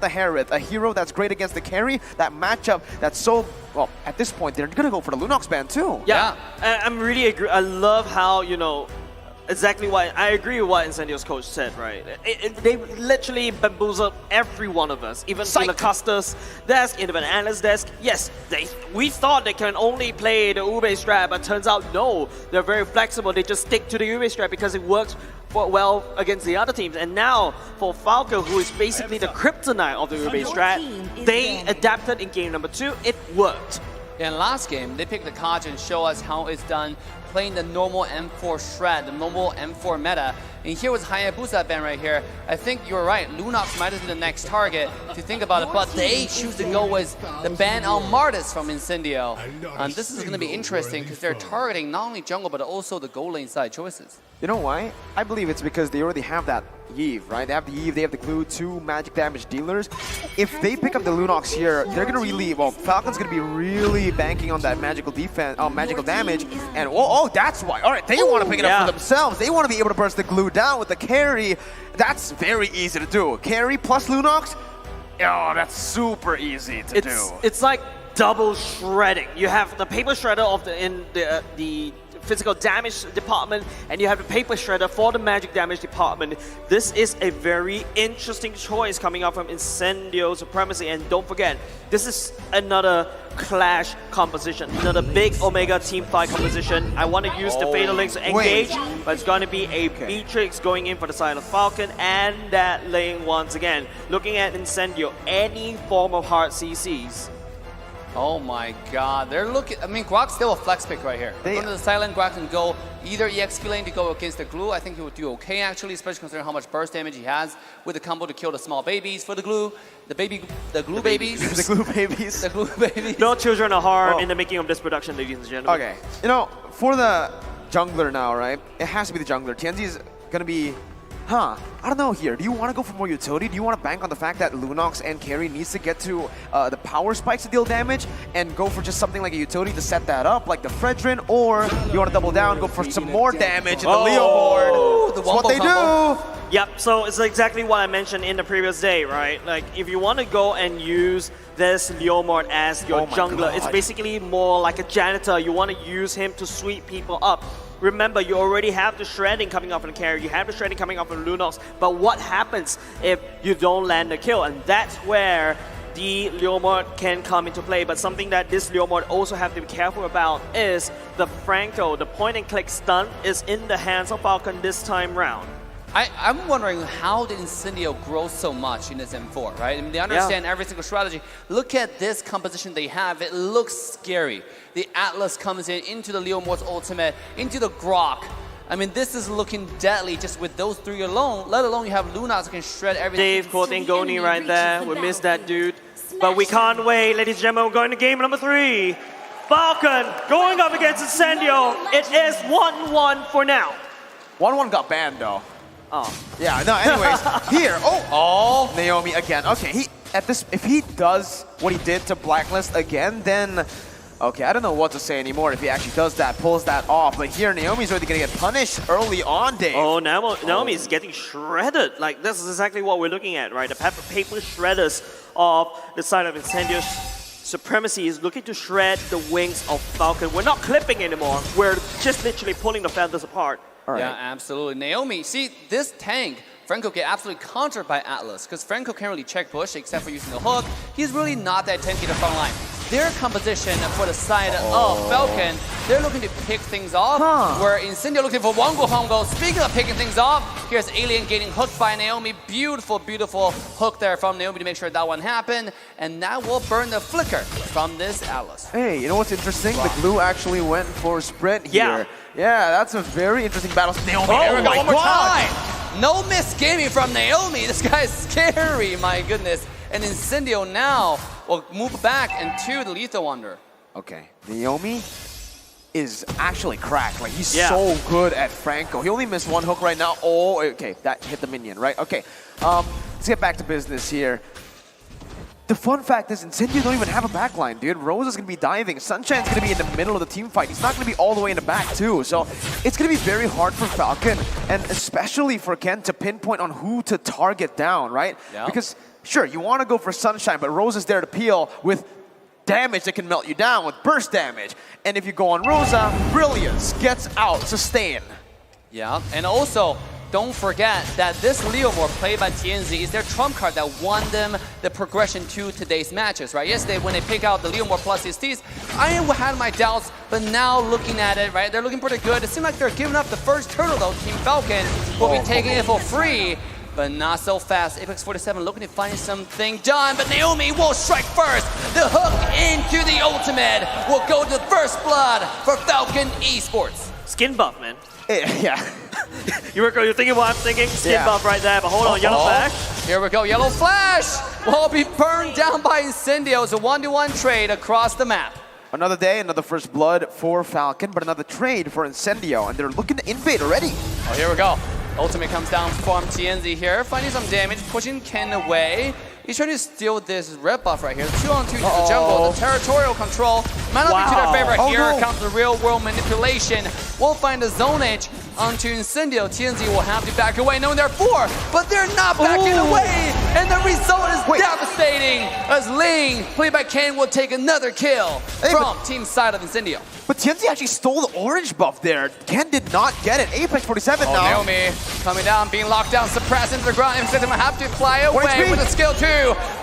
the Harith, a hero that's great against the carry, that matchup that's so, well, at this point, they're going to go for the Lunox ban too. Yeah, I'm really agree. I love how, you know, exactly what I agree with what Incendio's coach said, right? They literally bamboozled every one of us, even in the caster's desk, even analyst's desk. Yes, we thought they can only play the Ube strat, but turns out no, they're very flexible. They just stick to the Ube strat because it works well against the other teams. And now for Falcon, who is basically the kryptonite of the Ube strat, they adapted in game number 2. It worked. In last game, they picked the Kaj and show us how it's done playing the normal M4 strat, the normal M4 meta. And here was Hayabusa ban right here. I think you're right, Lunox might have been the next target if you think about it, but they choose to go with the ban on Martis from Incendio. And this is going to be interesting because they're targeting not only jungle but also the gold lane side choices. You know why? I believe it's because they already have that Eve, right? They have the Eve, they have the Glue, 2 magic damage dealers. If they pick up the Lunox here, they're gonna really, well, Falcon's gonna be really banking on that magical defense, magical damage, and oh, that's why. All right, they want to pick it up for themselves. They want to be able to burst the Glue down with the carry. That's very easy to do. Carry plus Lunox, oh, that's super easy to do. It's like double shredding. You have the paper shredder of the physical damage department, and you have the paper shredder for the magic damage department. This is a very interesting choice coming up from Incendio Supremacy, and don't forget, this is another Clash composition, another big Omega team fight composition. I want to use the Fatal Links to engage, but it's going to be a Beatrix going in for the side of Falcon, and that lane once again. Looking at Incendio, any form of hard CCs. Oh my god, they're looking, I mean, Guac's still a flex pick right here. Under the silent, Guac can go either EXP lane to go against the Glue. I think he would do okay actually, especially considering how much burst damage he has with the combo to kill the small babies for the Glue. The Glue babies. The Glue babies. The Glue babies. No children are harmed in the making of this production, ladies and gentlemen. Okay, you know, for the jungler now, right? It has to be the jungler. TNZ is gonna be, I don't know here. Do you want to go for more utility? Do you want to bank on the fact that Lunox and carry needs to get to the power spikes to deal damage and go for just something like a utility to set that up, like the Fredrin, or you want to double down, go for some more damage in the Leo board? That's what they do. Yep, so it's exactly what I mentioned in the previous day, right? Like, if you want to go and use this Leomord as your jungler, it's basically more like a janitor. You want to use him to sweep people up. Remember, you already have the shredding coming off on the carry, you have the shredding coming off on Lunox, but what happens if you don't land the kill? And that's where the Leomord can come into play. But something that this Leomord also have to be careful about is the Franco. The point and click stun is in the hands of Falcon this time round. I'm wondering how did Incendio grow so much in this M4, right? I mean, they understand every single strategy. Look at this composition they have. It looks scary. The Atlas comes in into the Leomord's ultimate, into the Grok. I mean, this is looking deadly just with those 3 alone, let alone you have Lunox who can shred everything. Dave quoting Goni right there. We missed that dude. But we can't wait, ladies and gentlemen. We're going to game number 3. Falcon going up against Incendio. It is 1-1 for now. 1-1 got banned though. Oh. Yeah, no, anyways, here, Naomi again. Okay, if he does what he did to Blacklist again, then, okay, I don't know what to say anymore if he actually does that, pulls that off. But here, Naomi's already gonna get punished early on, Dave. Oh, Naomi's getting shredded. Like, this is exactly what we're looking at, right? The paper shredders of the side of Incendio's Supremacy is looking to shred the wings of Falcon. We're not clipping anymore. We're just literally pulling the feathers apart. Right. Yeah, absolutely. Naomi, see, this tank, Franco get absolutely countered by Atlas because Franco can't really check push except for using the hook. He's really not that tanky to front line. Their composition for the side of Falcon, they're looking to pick things off, where Incendio looking for Wongo Hongo. Speaking of picking things off, here's Alien getting hooked by Naomi. Beautiful, beautiful hook there from Naomi to make sure that one happened. And that will burn the flicker from this Atlas. Hey, you know what's interesting? The Glue actually went for sprint here. Yeah, that's a very interesting battle. Naomi, one more time! No miss gaming from Naomi. This guy's scary, my goodness. And Incendio now will move back into the Lethal Wonder. Okay, Naomi is actually cracked. Like, he's so good at Franco. He only missed 1 hook right now. Oh, okay, that hit the minion, right? Okay, let's get back to business here. The fun fact is, Incendio don't even have a backline, dude. Rose is going to be diving. Sunshine's going to be in the middle of the team fight. He's not going to be all the way in the back, too. So it's going to be very hard for Falcon, and especially for Ken, to pinpoint on who to target down, right? Yeah. Because Sure, you want to go for Sunshine, but Rosa's there to peel with damage that can melt you down with burst damage. And if you go on Rosa, Brilliance gets out, sustain. Yeah, and also, don't forget that this Leomore played by TNZ is their trump card that won them the progression to today's matches, right? Yesterday, when they pick out the Leomore plus CSTs, I had my doubts, but now looking at it, right, they're looking pretty good. It seems like they're giving up the first turtle, though. Team Falcon will be taking it for free, but not so fast. Apex 47 looking to find something done, but Naomi will strike first. The hook into the ultimate will go to the first blood for Falcon Esports. Skin buff, man. Yeah. You're thinking what I'm thinking? Skin Yeah. buff right there, but hold on, Yellow Flash. Here we go, Yellow Flash will be burned down by Incendio. It's a 1-to-1 trade across the map. Another day, another first blood for Falcon, but another trade for Incendio, and they're looking to invade already. Oh, here we go. Ultimate comes down from TNZ here, finding some damage, pushing Ken away. He's trying to steal this red buff right here. 2-on-2 to the jungle. The territorial control might not be to their favorite. Here comes the real-world manipulation. We'll find the zone edge onto Incendio. TNZ will have to back away, knowing they're 4, but they're not backing away, and the result is devastating, as Ling, played by Ken, will take another kill from team side of Incendio. But TNZ actually stole the orange buff there. Ken did not get it. Apex 47 now. Naomi coming down, being locked down, suppressed into the ground. Instead, going to have to fly away with a skill 2,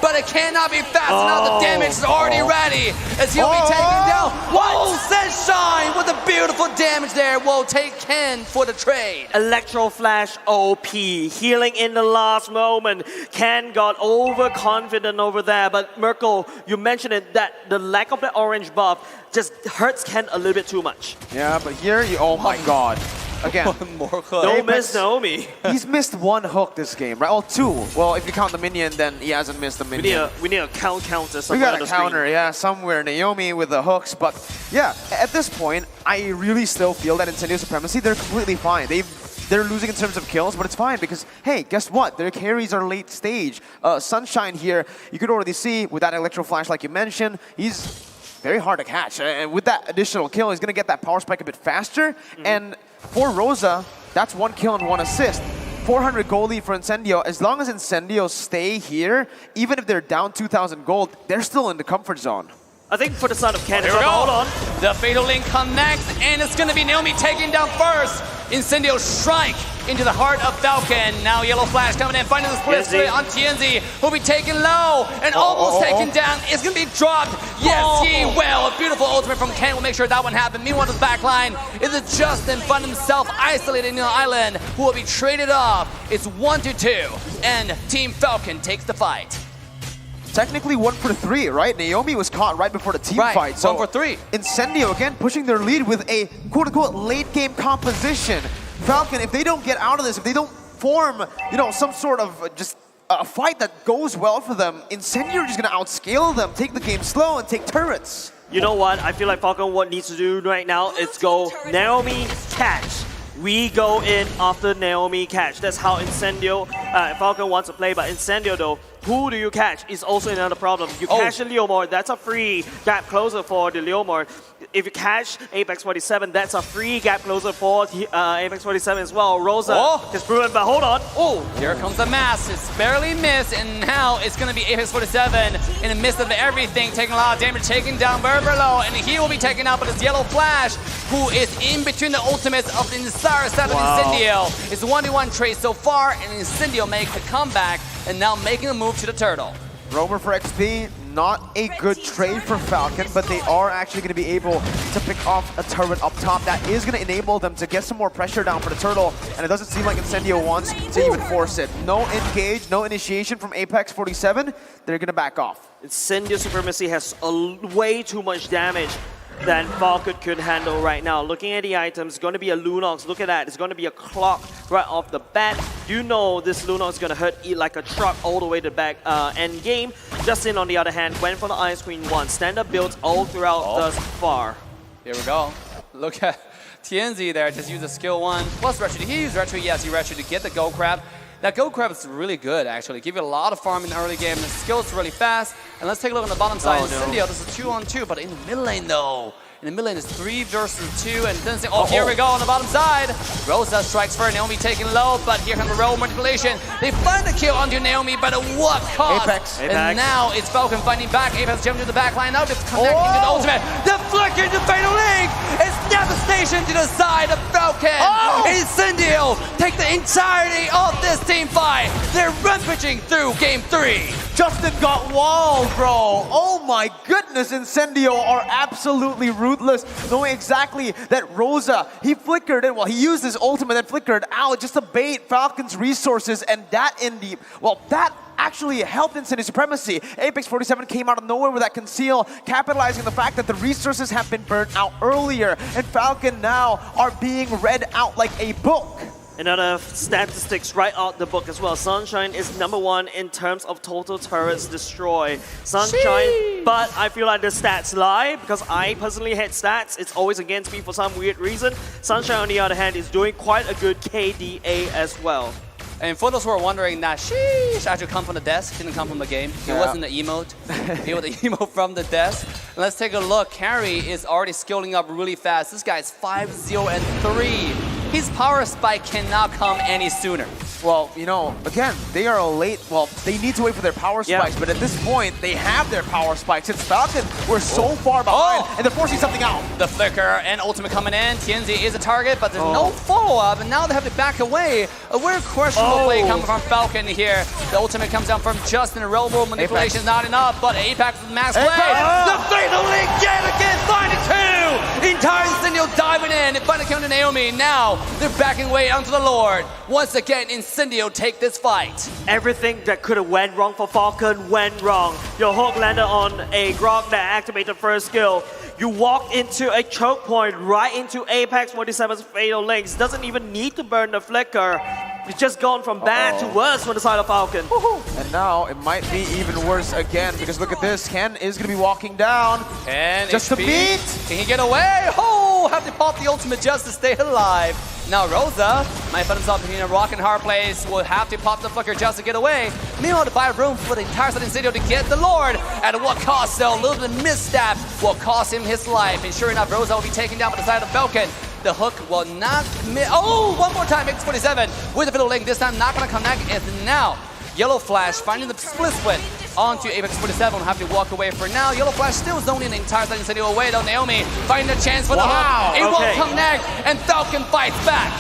but it cannot be fast enough. The damage is already ready as he'll be taken down. Whoa, Sunshine with a beautiful damage there will take Ken for the trade. Electro Flash OP, healing in the last moment. Ken got overconfident over there, but Merkel, you mentioned it, that the lack of the orange buff just hurts Ken a little bit too much. Yeah, but here, oh my god. Again, One more hook. Don't miss Naomi. He's missed one hook this game, right? Oh, 2. Well, if you count the minion, then he hasn't missed the minion. We need a counter We somewhere got on a the counter, screen. yeah, somewhere. Naomi with the hooks, but yeah, at this point, I really still feel that Incendio Supremacy, they're completely fine. They're losing in terms of kills, but it's fine because, hey, guess what? Their carries are late stage. Sunshine here, you could already see with that Electro Flash, like you mentioned, he's very hard to catch. And with that additional kill, he's going to get that power spike a bit faster. And for Rosa, that's 1 kill and 1 assist. 400 gold lead for Incendio. As long as Incendio stay here, even if they're down 2,000 gold, they're still in the comfort zone. I think for the side of Ken, Here we go. hold on. The Fatal Link connects, and it's going to be Naomi taking down first. Incendio strike into the heart of Falcon. Now Yellow Flash coming in, finding the split on TNZ, who'll be taken low and almost taken down. It's going to be dropped. Yes, he will. A beautiful ultimate from Ken will make sure that one happens. Meanwhile, the back line is Justin finding himself isolated in the island, who will be traded off. It's 1-2, and Team Falcon takes the fight. Technically 1 for 3, right? Naomi was caught right before the team fight. So 1 for 3. Incendio again pushing their lead with a quote-unquote late game composition. Falcon, if they don't get out of this, if they don't form, you know, some sort of just a fight that goes well for them, Incendio are just gonna outscale them, take the game slow and take turrets. You know what? I feel like Falcon what needs to do right now is go Naomi catch. We go in after Naomi catch. That's how Incendio, Falcon wants to play. But Incendio though, who do you catch is also another problem. You catch the Leomore, that's a free gap closer for the Leomore. If you catch Apex 47, that's a free gap closer for Apex 47 as well. Rosa is proven, but hold on. Oh, here comes the mass. It's barely missed, and now it's going to be Apex 47 in the midst of everything, taking a lot of damage, taking down very low, and he will be taken out by this Yellow Flash, who is in between the ultimates of the entire side of Incendio. It's a 1-1 trade so far, and Incendio makes a comeback, and now making a move to the turtle. Roamer for XP, not a good trade for Falcon, but they are actually going to be able to pick off a turret up top. That is going to enable them to get some more pressure down for the turtle, and it doesn't seem like Incendio wants to even force it. No engage, no initiation from Apex 47. They're going to back off. Incendio Supremacy has way too much damage than Falcon could handle right now. Looking at the items, it's going to be a Lunox. Look at that. It's going to be a clock right off the bat. You know this Lunox is going to hurt like a truck all the way to the back end game. Justin, on the other hand, went for the Ice Queen 1. Standard builds all throughout thus far. Here we go. Look at TNZ there. Just use a skill 1 plus retro. He used retro. Yes, he retro to get the gold crab. That gold crab is really good, actually. Give you a lot of farm in the early game. The skills really fast. And let's take a look on the bottom side. Incendio, this is 2-on-2, but in the mid lane, though, In the middle lane is 3 versus 2, and then here we go on the bottom side. Rosa strikes for Naomi taking low, but here comes the roll manipulation. They find the kill onto Naomi, but at what cost? Apex. And now it's Falcon fighting back. Apex jumping to the back line. Now it's connecting to the ultimate. The flicker to Fatal Link. It's devastation to the side of Falcon. Incendio take the entirety of this team fight. They're rampaging through game 3. Justin got walled, bro. Oh my goodness, Incendio are absolutely ruthless, knowing exactly that Rosa, he flickered it, well, he used his ultimate and flickered out just to bait Falcon's resources, and that that actually helped Incendio Supremacy. Apex 47 came out of nowhere with that conceal, capitalizing on the fact that the resources have been burnt out earlier, and Falcon now are being read out like a book. Another statistics right out the book as well. Sunshine is #1 in terms of total turrets destroyed. Sunshine, but I feel like the stats lie because I personally hate stats. It's always against me for some weird reason. Sunshine, on the other hand, is doing quite a good KDA as well. And for those who are wondering, that sheesh actually come from the desk, didn't come from the game. It wasn't the emote. It was the emote from the desk. And let's take a look. Carry is already scaling up really fast. This guy is 5-0 and 3. His power spike cannot come any sooner. Well, you know, again, they are late. Well, they need to wait for their power spikes, but at this point, they have their power spikes. It's Falcon. We're so far behind, and they're forcing something out. The flicker and ultimate coming in. TNZ is a target, but there's no follow-up, and now they have to back away. A weird questionable play coming from Falcon here. The ultimate comes down from Justin. Robo manipulation is not enough, but Apex with max play. The Fatal Link yet again, finding 2! Entire Incendio diving in and finally coming to Naomi. Now, they're backing away onto the Lord. Once again, Incendio take this fight. Everything that could have went wrong for Falcon went wrong. Your hook landed on a Grog that activated first skill. You walked into a choke point right into Apex 47's Fatal Links. Doesn't even need to burn the flicker. It's just gone from bad to worse for the side of Falcon. And now it might be even worse again because look at this. Ken is going to be walking down. And just to beat. Can he get away? Oh, have to pop the ultimate just to stay alive. Now Rosa might find himself in a rock and hard place. Will have to pop the flicker just to get away. Meanwhile, to buy room for the entire side of Incendio to get the Lord. At what cost, though? A little bit of misstep will cost him his life. And sure enough, Rosa will be taken down by the side of Falcon. The hook will not miss. Oh, one more time, X47 with the Fatal Link. This time not going to connect. And now, Yellow Flash finding the split onto Apex 47. Will have to walk away for now. Yellow Flash still zoning the entire side Incendio away, though. Naomi finding a chance for the hook. It won't connect, and Falcon fights back.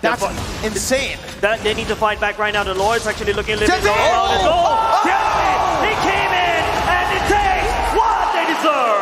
That's insane. They need to fight back right now. The Lord's actually looking a little bit around his goal. He came in, and it takes what they deserve.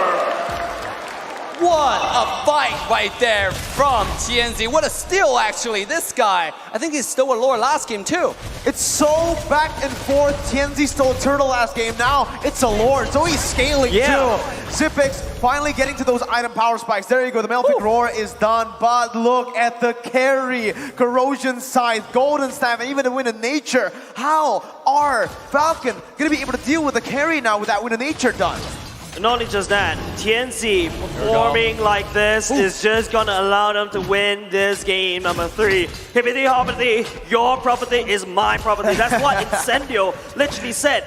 What a fight right there from TNZ. What a steal, actually. This guy, I think he stole a lore last game, too. It's so back and forth. TNZ stole Turtle last game. Now it's a Lord, so he's scaling too. Zipix finally getting to those item power spikes. There you go. The Malefic Roar is done, but look at the carry. Corrosion Scythe, Golden Staff, and even the Wind of Nature. How are Falcon going to be able to deal with the carry now with that Wind of Nature done? Not only just that, TNC performing like this is just gonna allow them to win this game number 3. Hippity hoppity, your property is my property. That's what Incendio literally said.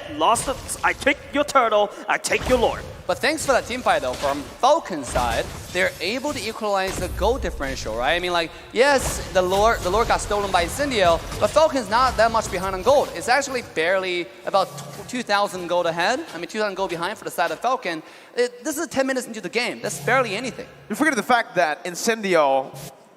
I take your turtle, I take your Lord. But thanks for that team fight, though, from Falcon's side, they're able to equalize the gold differential, right? I mean, like, yes, the lore got stolen by Incendio, but Falcon's not that much behind on gold. It's actually barely about 2,000 gold ahead. I mean, 2,000 gold behind for the side of Falcon. This is 10 minutes into the game. That's barely anything. You're forgetting the fact that Incendio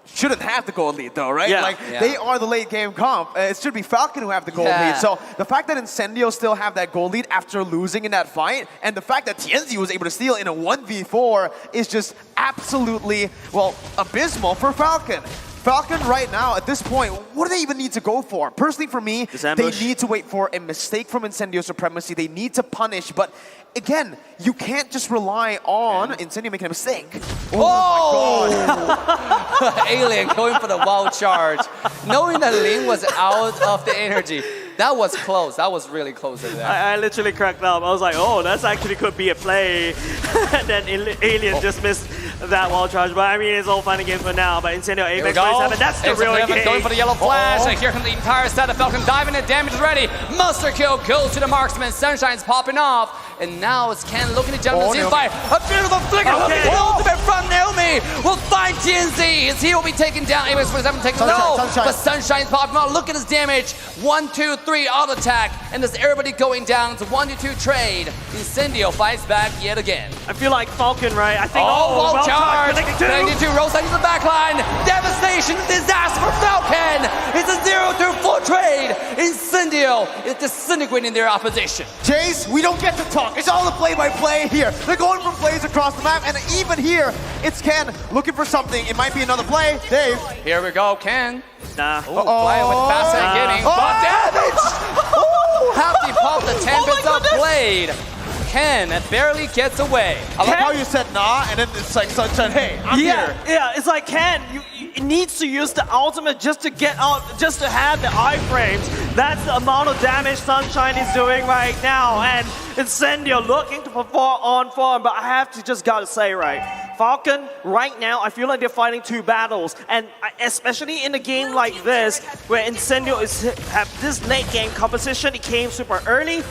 shouldn't have the gold lead though, right? They are the late game comp. It should be Falcon who have the gold lead. So the fact that Incendio still have that gold lead after losing in that fight, and the fact that TNZ was able to steal in a 1v4 is just absolutely, well, abysmal for Falcon. Falcon right now, at this point, what do they even need to go for? Personally for me, they need to wait for a mistake from Incendio Supremacy. They need to punish, but again, you can't just rely on Incendio making a mistake. Oh my god! Alien going for the wild charge. Knowing that Ling was out of the energy. That was close. That was really close to that. I literally cracked up. I was like, oh, that's actually could be a play. And then Alien just missed that well charged. But I mean, it's all fun and games for now. But Incendio, Here we Apex go. 27, that's the real game. Going for the yellow flash, and here comes the entire set of Falcon diving in. Damage is ready. Monster kill goes to the marksman. Sunshine's popping off. And now it's Ken looking to jump into the fight. A beautiful flicker of the ultimate from Naomi will find TNZ as he will be taken down. Apex 27 takes but Sunshine's popping off. Look at his damage. 1, 2, 3 auto attack. And there's everybody going down. It's a 1-2 trade. Incendio fights back yet again. I feel like Falcon, right? I think, well charged. connecting to Rosa into the backline. Devastation, disaster for Falcon. It's a 0-2 full trade. Incendio is disintegrating their opposition. Chase, we don't get to talk. It's all the play-by-play here. They're going from plays across the map, and even here, it's Ken looking for something. It might be another play. Dave. Here we go, Ken. Nah. Flying with fast and getting. But damage! Happy pop the 10 bits of blade. Ken barely gets away. I like how you said nah, and then it's like Sunshine, hey, I'm here. Yeah, it's like Ken, you needs to use the ultimate just to get out, just to have the iframes. That's the amount of damage Sunshine is doing right now, and Incendio looking to perform on form, but I have to just gotta say, right, Falcon, right now, I feel like they're fighting two battles, and especially in a game like this, where Incendio have this late game composition, it came super early,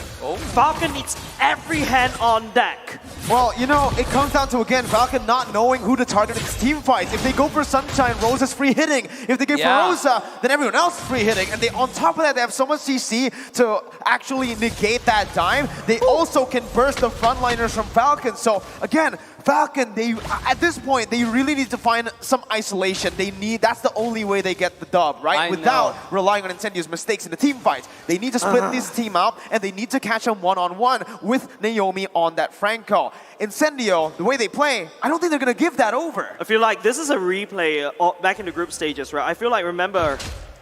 Falcon needs every hand on deck. Well, you know, it comes down to, again, Falcon not knowing who to target in these team fights. If they go for Sunshine, Rosa's free hitting. If they go for Rosa, then everyone else is free hitting. And they, on top of that, they have so much CC to actually negate that dime. They also can burst the frontliners from Falcon. So, again, Falcon, they at this point, they really need to find some isolation. That's the only way they get the dub, right? Without relying on Incendio's mistakes in the team fights. They need to split this team up, and they need to catch them one-on-one with Naomi on that Franco. Incendio, the way they play, I don't think they're going to give that over. I feel like this is a replay back in the group stages, right? I feel like, remember,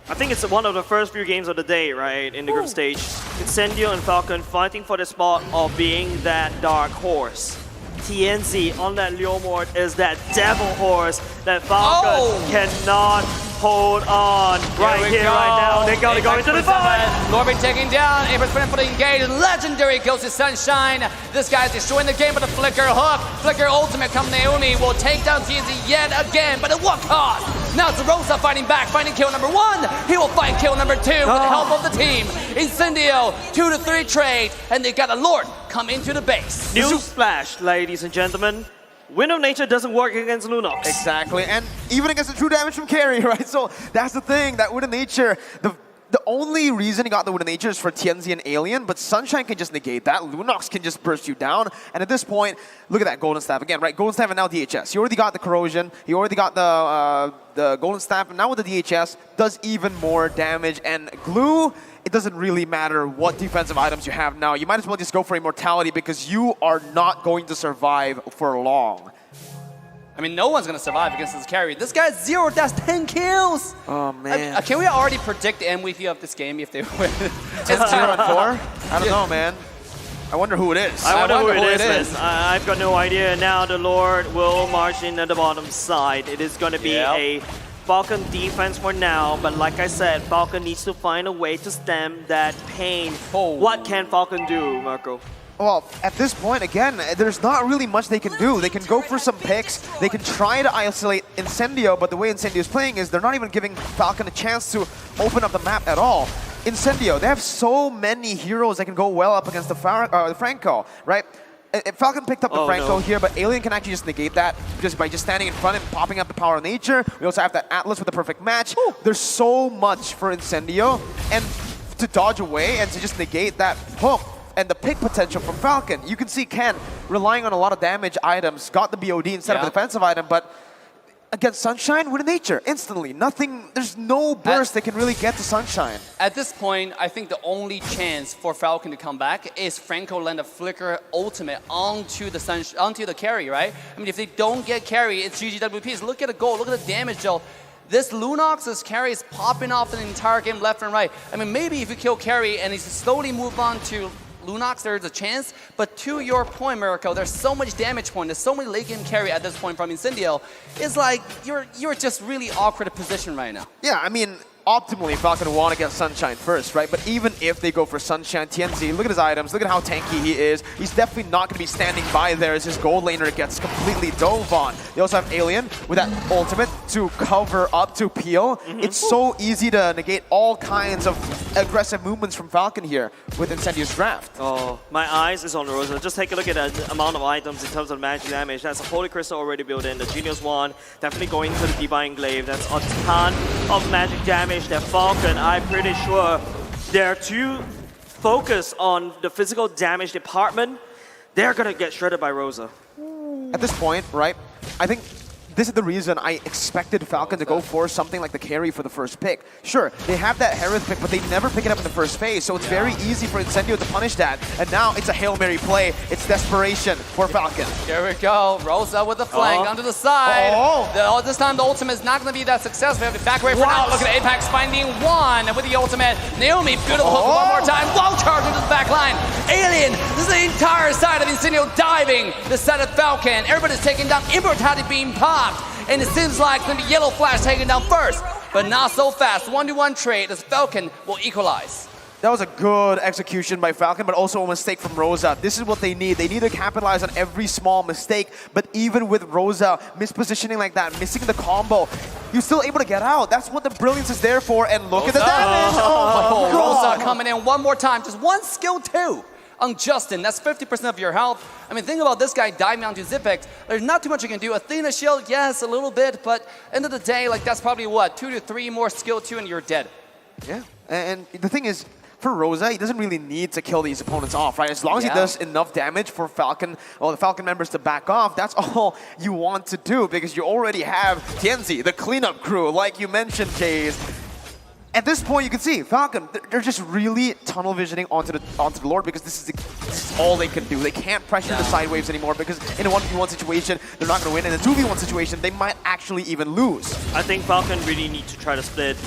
I think it's one of the first few games of the day, right, in the group stage. Incendio and Falcon fighting for the spot of being that dark horse. TNZ on that Leomord is that devil horse that Falcon cannot hold on. Right here, right now. They're going to go into the fight. Norbert taking down. Apex for the engage. Legendary goes to Sunshine. This guy's destroying the game with a flicker hook. Flicker ultimate come Naomi. Will take down TNZ yet again, but at what cost? Now it's Rosa fighting back, finding kill number 1. He will find kill number 2 with the help of the team. Incendio, 2-3 trade, and they got a Lord come into the base. Newsflash, ladies and gentlemen. Wind of Nature doesn't work against Lunox. Exactly, and even against the true damage from carry, right? So that's the thing, that Wind of Nature, the only reason he got the Wind of Nature is for TNZ and Alien, but Sunshine can just negate that. Lunox can just burst you down. And at this point, look at that Golden Staff again, right? Golden Staff and now DHS. He already got the Corrosion. He already got the Golden Staff. And now with the DHS, does even more damage. And Glue, it doesn't really matter what defensive items you have now. You might as well just go for Immortality because you are not going to survive for long. I mean, no one's going to survive against this carry. This guy's 0, that's 10 kills. Oh, man. Can we already predict the MVP of this game if they win? It's 0-4? I don't know, man. I wonder who it is. I wonder who it is. I've got no idea. Now the Lord will march in at the bottom side. It is going to be a Falcon defense for now, but like I said, Falcon needs to find a way to stem that pain. What can Falcon do, Marco? Well, at this point, again, there's not really much they can do. They can go for some picks. They can try to isolate Incendio, but the way Incendio is playing is they're not even giving Falcon a chance to open up the map at all. Incendio, they have so many heroes that can go well up against the Franco, right? Falcon picked up the Franco here, but Alien can actually just negate that just by just standing in front and popping up the power of nature. We also have that Atlas with the perfect match. There's so much for Incendio, and to dodge away and to just negate that hook and the pick potential from Falcon. You can see Ken relying on a lot of damage items, got the BOD instead of a defensive item, but against Sunshine, Wind of Nature, instantly. Nothing, there's no burst that can really get to Sunshine. At this point, I think the only chance for Falcon to come back is Franco land a flicker ultimate onto the carry, right? I mean, if they don't get carry, it's GGWPs. Look at the goal, look at the damage, Joe. This Lunox's carry is popping off the entire game left and right. I mean, maybe if you kill carry and he's slowly move on to Lunox, there's a chance, but to your point, Miracle, there's so much damage point, there's so many late game carry at this point from Incendio. It's like, you're just really awkward position right now. Yeah, I mean, optimally, Falcon want to get Sunshine first, right? But even if they go for Sunshine, Tianzi, look at his items, look at how tanky he is. He's definitely not going to be standing by there as his gold laner gets completely dove on. They also have Alien with that ultimate to cover up to peel. It's so easy to negate all kinds of aggressive movements from Falcon here with Incendio's draft. Oh, my eyes is on Rosa. Just take a look at the amount of items in terms of magic damage. That's a Holy Crystal already built in. The Genius Wand definitely going to the Divine Glaive. That's a ton of magic damage. That Falcon, I'm pretty sure they're too focused on the physical damage department. They're gonna get shredded by Rosa. At this point, right, I think this is the reason I expected Falcon to go for something like the carry for the first pick. Sure, they have that Hereth pick, but they never pick it up in the first phase, so it's very easy for Incendio to punish that. And now it's a Hail Mary play. It's desperation for Falcon. Here we go. Rosa with the flank onto the side. This time the ultimate is not going to be that successful. We have to back away for now. Look at Apex finding one with the ultimate. Naomi, beautiful hook one more time. Wow, charge into the back line. Alien, this is the entire side of Incendio diving. The side of Falcon. Everybody's taking down. Immortality being popped. And it seems like it's going to be Yellow Flash taken down first. But not so fast. 1-to-1 trade as Falcon will equalize. That was a good execution by Falcon, but also a mistake from Rosa. This is what they need. They need to capitalize on every small mistake, but even with Rosa mispositioning like that, missing the combo, you're still able to get out. That's what the brilliance is there for, and look at the damage! Oh, Rosa coming in one more time, just one skill too. On Justin, that's 50% of your health. I mean, think about this guy diving onto Zipex. There's not too much you can do. Athena shield, yes, a little bit, but end of the day, like that's probably what, 2 to 3 more skill 2 and you're dead. Yeah, and the thing is, for Rosa, he doesn't really need to kill these opponents off, right? As long as he does enough damage for Falcon, the Falcon members to back off, that's all you want to do because you already have Tianzi, the cleanup crew, like you mentioned, Jays. At this point, you can see Falcon, they're just really tunnel visioning onto the Lord because this is all they can do. They can't pressure the side waves anymore because in a 1v1 situation, they're not going to win. In a 2v1 situation, they might actually even lose. I think Falcon really need to try to split.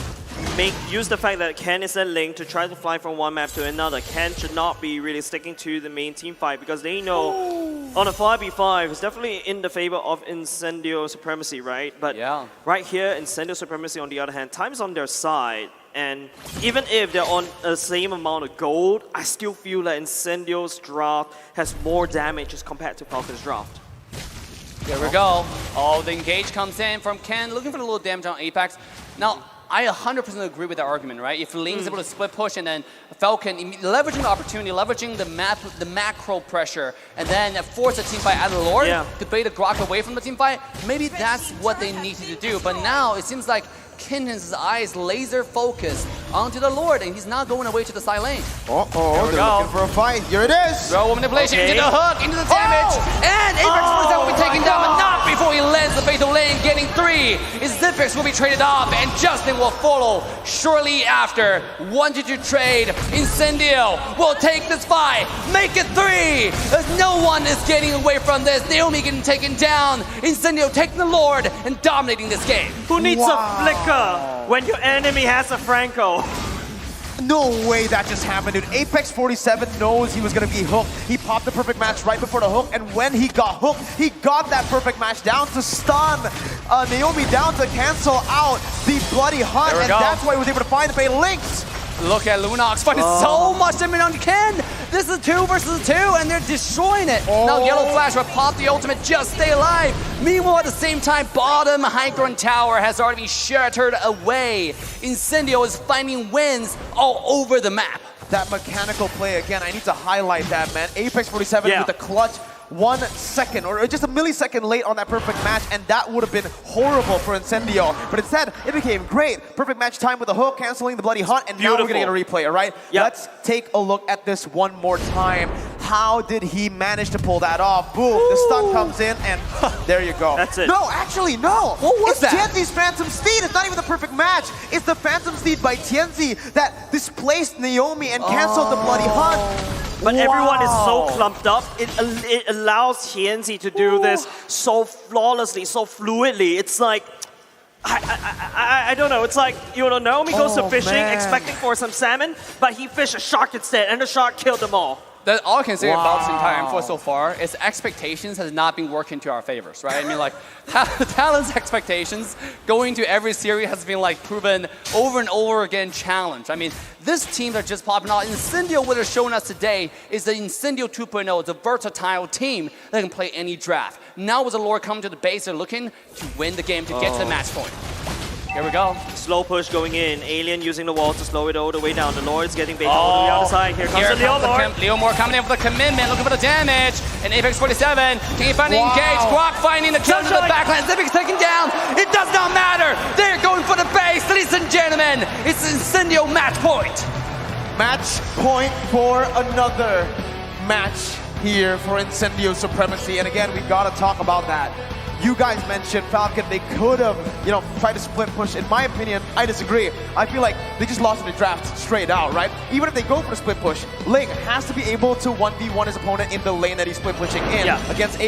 Use the fact that Ken is a link to try to fly from one map to another. Ken should not be really sticking to the main team fight because they know on a 5v5, it's definitely in the favor of Incendio Supremacy, right? But right here, Incendio Supremacy on the other hand, time's on their side. And even if they're on the same amount of gold, I still feel that Incendio's draft has more damage as compared to Falcon's draft. Here we go. Oh, the engage comes in from Ken, looking for a little damage on Apex. Now, I 100% agree with that argument, right? If Ling's able to split push and then Falcon leveraging the opportunity, leveraging the macro pressure, and then force a team fight out of the Lord to bait a Grok away from the team fight, maybe that's what they needed to do. But now it seems like Kinden's eyes laser focused onto the Lord, and he's not going away to the side lane. They're looking for a fight. Here it is. Throw manipulation into the hook, into the damage, and Apex will be taken down, but not before he lands the fatal lane, getting 3. His Zipex will be traded off, and Justin will follow shortly after. 1-2 trade. Incendio will take this fight, make it 3. As no one is getting away from this. Naomi getting taken down. Incendio taking the Lord and dominating this game. Who needs a flicker when your enemy has a Franco? No way that just happened, dude. Apex 47 knows he was going to be hooked. He popped the perfect match right before the hook, and when he got hooked, he got that perfect match down to stun Naomi, down to cancel out the bloody hunt, and that's why he was able to find the fatal links. Look at Lunox finding so much damage on Ken. This is 2 versus 2, and they're destroying it. Now Yellow Flash will pop the ultimate, just stay alive. Meanwhile, at the same time, bottom high ground tower has already been shattered away. Incendio is finding wins all over the map. That mechanical play again, I need to highlight that, man. Apex 47 with the clutch. 1 second, or just a millisecond late on that perfect match, and that would have been horrible for Incendio. But instead, it became great. Perfect match time with the hook, canceling the bloody hunt, and now we're going to get a replay, all right? Let's take a look at this one more time. How did he manage to pull that off? Boom, the stun comes in, and there you go. That's it. No, actually, no. What was that? It's Tianzi's Phantom Steed. It's not even the perfect match. It's the Phantom Steed by Tianzi that displaced Naomi and canceled the bloody hunt. But everyone is so clumped up. It allows Tianzi to do this so flawlessly, so fluidly. It's like, I don't know. It's like, you know, Naomi goes to fishing expecting for some salmon, but he fished a shark instead, and the shark killed them all. That all I can say about this entire Wow. M4 so far is expectations has not been working to our favors, right? I mean, like, talent's expectations going to every series has been like proven over and over again challenged. I mean, this team that just popping out, Incendio, what they're showing us today is the Incendio 2.0. It's a versatile team that can play any draft. Now with the Lord coming to the base, they're looking to win the game to get to the match point. Here we go. Slow push going in. Alien using the wall to slow it all the way down. The Lord's getting bait all the way outside. Here comes the Leomord. Leomord coming in for the commitment, looking for the damage. And Apex 47, can you find the engage? Guac finding the kill to the backline. Zipic's taken down. It does not matter. They're going for the base, ladies and gentlemen. It's Incendio match point. Match point for another match here for Incendio Supremacy. And again, we gotta talk about that. You guys mentioned Falcon, they could have, tried to split push. In my opinion, I disagree. I feel like they just lost in the draft straight out, right? Even if they go for the split push, Ling has to be able to 1v1 his opponent in the lane that he's split pushing in against